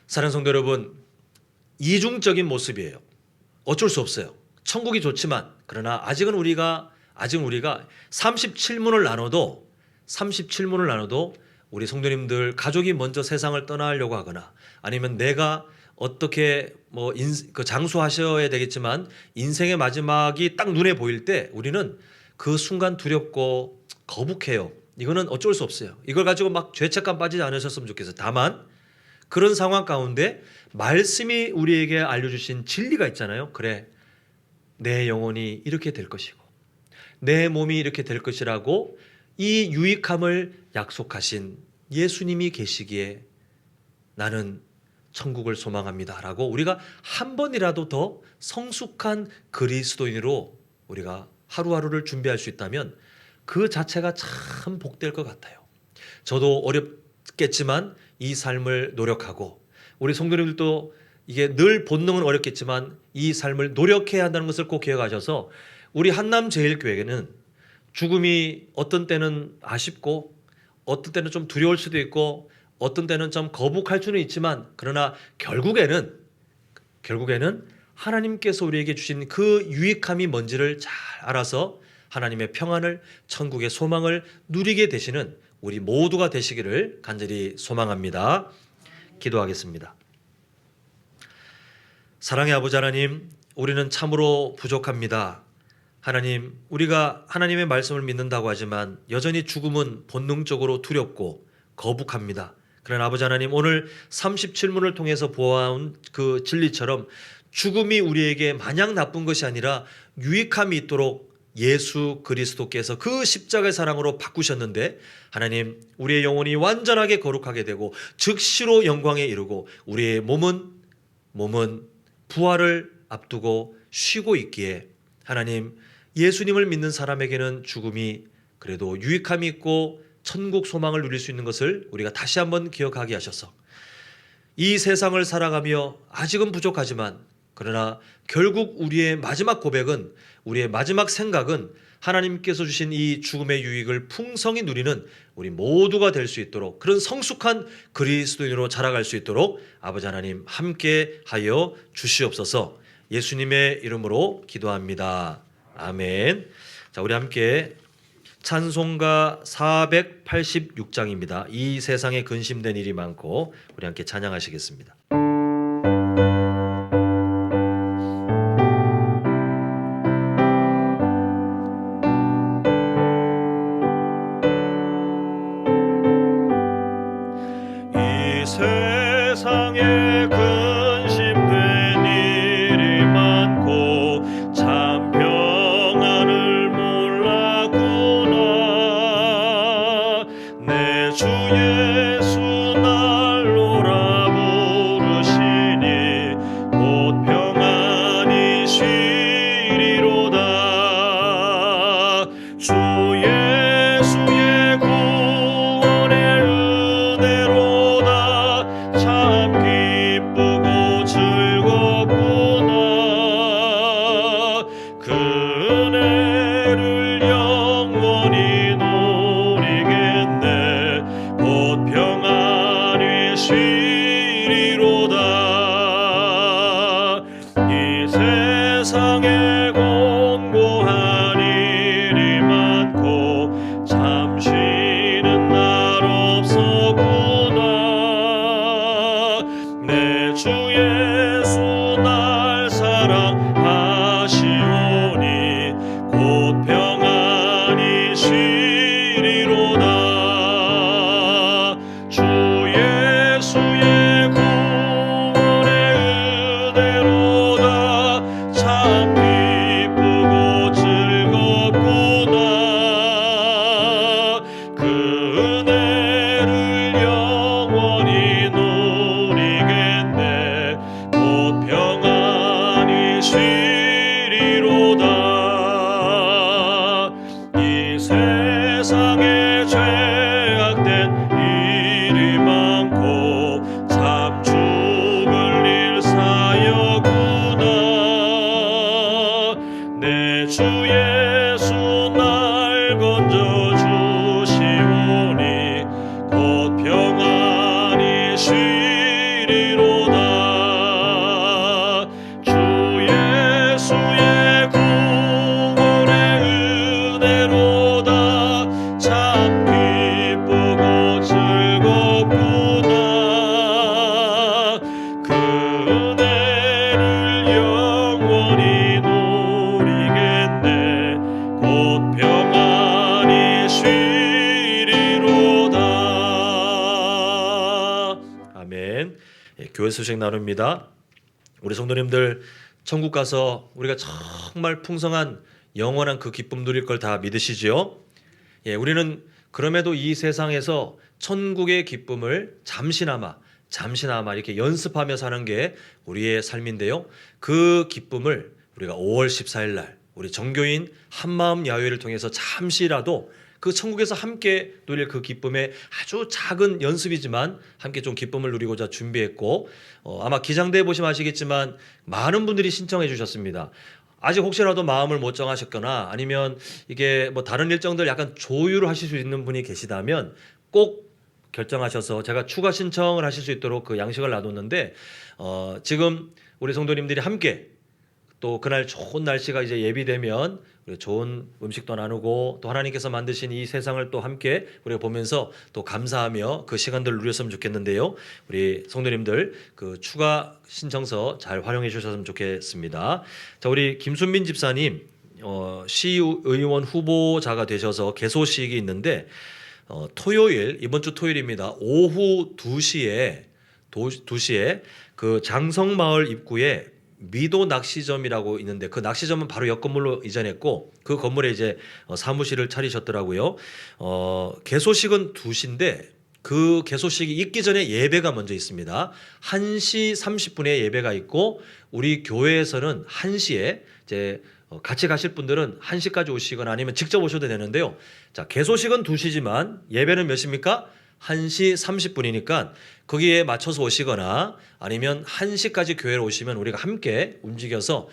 A: 사랑하는 성도 여러분, 이중적인 모습이에요. 어쩔 수 없어요. 천국이 좋지만 그러나 아직은 우리가 37문을 나눠도 37문을 나눠도 우리 성도님들 가족이 먼저 세상을 떠나려고 하거나 아니면 내가 어떻게 그 장수하셔야 되겠지만 인생의 마지막이 딱 눈에 보일 때 우리는 그 순간 두렵고 거북해요. 이거는 어쩔 수 없어요. 이걸 가지고 막 죄책감 빠지지 않으셨으면 좋겠어요. 다만 그런 상황 가운데 말씀이 우리에게 알려주신 진리가 있잖아요. 그래, 내 영혼이 이렇게 될 것이고 내 몸이 이렇게 될 것이라고 이 유익함을 약속하신 예수님이 계시기에 나는 천국을 소망합니다 라고 우리가 한 번이라도 더 성숙한 그리스도인으로 우리가 하루하루를 준비할 수 있다면 그 자체가 참 복될 것 같아요. 저도 어렵겠지만 이 삶을 노력하고 우리 성도님들도 이게 늘 본능은 어렵겠지만 이 삶을 노력해야 한다는 것을 꼭 기억하셔서 우리 한남제일교회는 죽음이 어떤 때는 아쉽고 어떤 때는 좀 두려울 수도 있고 어떤 때는 좀 거북할 수는 있지만 그러나 결국에는 하나님께서 우리에게 주신 그 유익함이 뭔지를 잘 알아서 하나님의 평안을 천국의 소망을 누리게 되시는 우리 모두가 되시기를 간절히 소망합니다. 기도하겠습니다. 사랑의 아버지 하나님, 우리는 참으로 부족합니다. 하나님, 우리가 하나님의 말씀을 믿는다고 하지만 여전히 죽음은 본능적으로 두렵고 거북합니다. 그러나 아버지 하나님, 오늘 37문을 통해서 보아온 그 진리처럼 죽음이 우리에게 마냥 나쁜 것이 아니라 유익함이 있도록 예수 그리스도께서 그 십자가의 사랑으로 바꾸셨는데 하나님, 우리의 영혼이 완전하게 거룩하게 되고 즉시로 영광에 이르고 우리의 몸은 부활을 앞두고 쉬고 있기에 하나님, 예수님을 믿는 사람에게는 죽음이 그래도 유익함이 있고 천국 소망을 누릴 수 있는 것을 우리가 다시 한번 기억하게 하셔서 이 세상을 살아가며 아직은 부족하지만 그러나 결국 우리의 마지막 고백은, 우리의 마지막 생각은 하나님께서 주신 이 죽음의 유익을 풍성히 누리는 우리 모두가 될 수 있도록, 그런 성숙한 그리스도인으로 자라갈 수 있도록 아버지 하나님 함께 하여 주시옵소서. 예수님의 이름으로 기도합니다. 아멘. 자, 우리 함께 찬송가 486장입니다. 이 세상에 근심된 일이 많고, 우리 함께 찬양하시겠습니다. 이 세상에 근심된 일이 많고 참 평안을 몰랐구나. 내 주 예수 날 오라 교회 소식 나눕니다. 우리 성도님들 천국 가서 우리가 정말 풍성한 영원한 그 기쁨 누릴 걸 다 믿으시지요? 예, 우리는 그럼에도 이 세상에서 천국의 기쁨을 잠시나마 이렇게 연습하며 사는 게 우리의 삶인데요. 그 기쁨을 우리가 5월 14일 날 우리 정교인 한마음 야외를 통해서 잠시라도 그 천국에서 함께 누릴 그 기쁨의 아주 작은 연습이지만 함께 좀 기쁨을 누리고자 준비했고, 아마 기장대에 보시면 아시겠지만 많은 분들이 신청해 주셨습니다. 아직 혹시라도 마음을 못 정하셨거나 아니면 이게 뭐 다른 일정들 약간 조율을 하실 수 있는 분이 계시다면 꼭 결정하셔서 제가 추가 신청을 하실 수 있도록 그 양식을 놔뒀는데, 지금 우리 성도님들이 함께 또 그날 좋은 날씨가 이제 예비되면 우리 좋은 음식도 나누고 또 하나님께서 만드신 이 세상을 또 함께 우리가 보면서 또 감사하며 그 시간들을 누렸으면 좋겠는데요. 우리 성도님들 그 추가 신청서 잘 활용해 주셨으면 좋겠습니다. 자, 우리 김순민 집사님 시의원 후보자가 되셔서 개소식이 있는데 토요일, 이번 주 토요일입니다. 오후 2시에 그 장성마을 입구에 미도 낚시점이라고 있는데 그 낚시점은 바로 옆 건물로 이전했고 그 건물에 이제 사무실을 차리셨더라고요. 개소식은 2시인데 그 개소식이 있기 전에 예배가 먼저 있습니다. 1시 30분에 예배가 있고 우리 교회에서는 1시에 이제 같이 가실 분들은 1시까지 오시거나 아니면 직접 오셔도 되는데요. 자, 개소식은 2시지만 예배는 몇 시입니까? 1시 30분이니까 거기에 맞춰서 오시거나 아니면 1시까지 교회에 오시면 우리가 함께 움직여서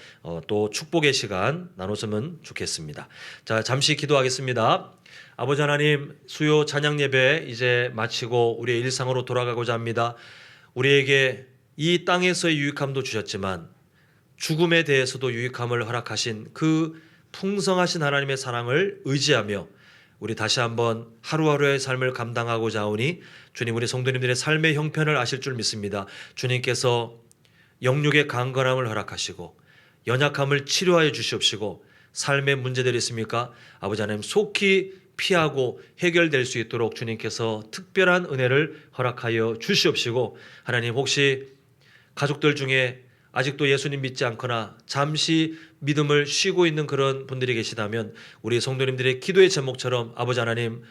A: 또 축복의 시간 나눴으면 좋겠습니다. 자, 잠시 기도하겠습니다. 아버지 하나님, 수요 찬양 예배 이제 마치고 우리의 일상으로 돌아가고자 합니다. 우리에게 이 땅에서의 유익함도 주셨지만 죽음에 대해서도 유익함을 허락하신 그 풍성하신 하나님의 사랑을 의지하며 우리 다시 한번 하루하루의 삶을 감당하고자 하오니 주님, 우리 성도님들의 삶의 형편을 아실 줄 믿습니다. 주님께서 영육의 강건함을 허락하시고 연약함을 치료하여 주시옵시고 삶의 문제들이 있습니까? 아버지 하나님, 속히 피하고 해결될 수 있도록 주님께서 특별한 은혜를 허락하여 주시옵시고, 하나님, 혹시 가족들 중에 아직도 예수님 믿지 않거나 잠시 믿음을 쉬고 있는 그런 분들이 계시다면 우리 성도님들의 기도의 제목처럼 아버지 하나님,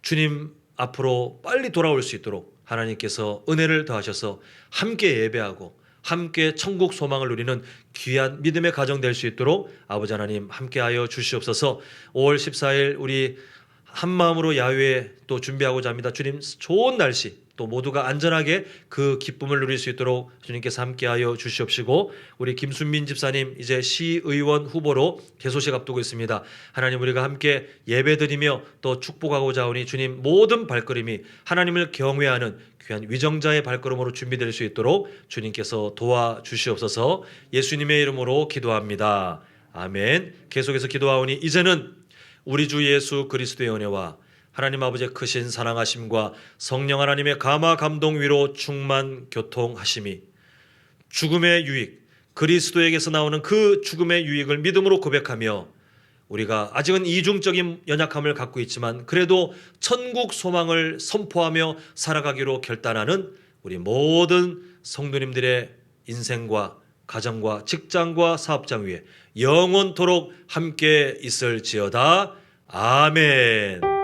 A: 주님 앞으로 빨리 돌아올 수 있도록 하나님께서 은혜를 더하셔서 함께 예배하고 함께 천국 소망을 누리는 귀한 믿음의 가정 될 수 있도록 아버지 하나님 함께하여 주시옵소서. 5월 14일 우리 한마음으로 야외에 또 준비하고자 합니다. 주님, 좋은 날씨 또 모두가 안전하게 그 기쁨을 누릴 수 있도록 주님께서 함께하여 주시옵시고, 우리 김순민 집사님 이제 시의원 후보로 개소식 앞두고 있습니다. 하나님, 우리가 함께 예배드리며 또 축복하고자 하오니 주님, 모든 발걸음이 하나님을 경외하는 귀한 위정자의 발걸음으로 준비될 수 있도록 주님께서 도와주시옵소서. 예수님의 이름으로 기도합니다. 아멘. 계속해서 기도하오니 이제는 우리 주 예수 그리스도의 은혜와 하나님 아버지의 크신 사랑하심과 성령 하나님의 감화 감동 위로 충만 교통하심이 죽음의 유익, 그리스도에게서 나오는 그 죽음의 유익을 믿음으로 고백하며 우리가 아직은 이중적인 연약함을 갖고 있지만 그래도 천국 소망을 선포하며 살아가기로 결단하는 우리 모든 성도님들의 인생과 가정과 직장과 사업장 위에 영원토록 함께 있을지어다. 아멘.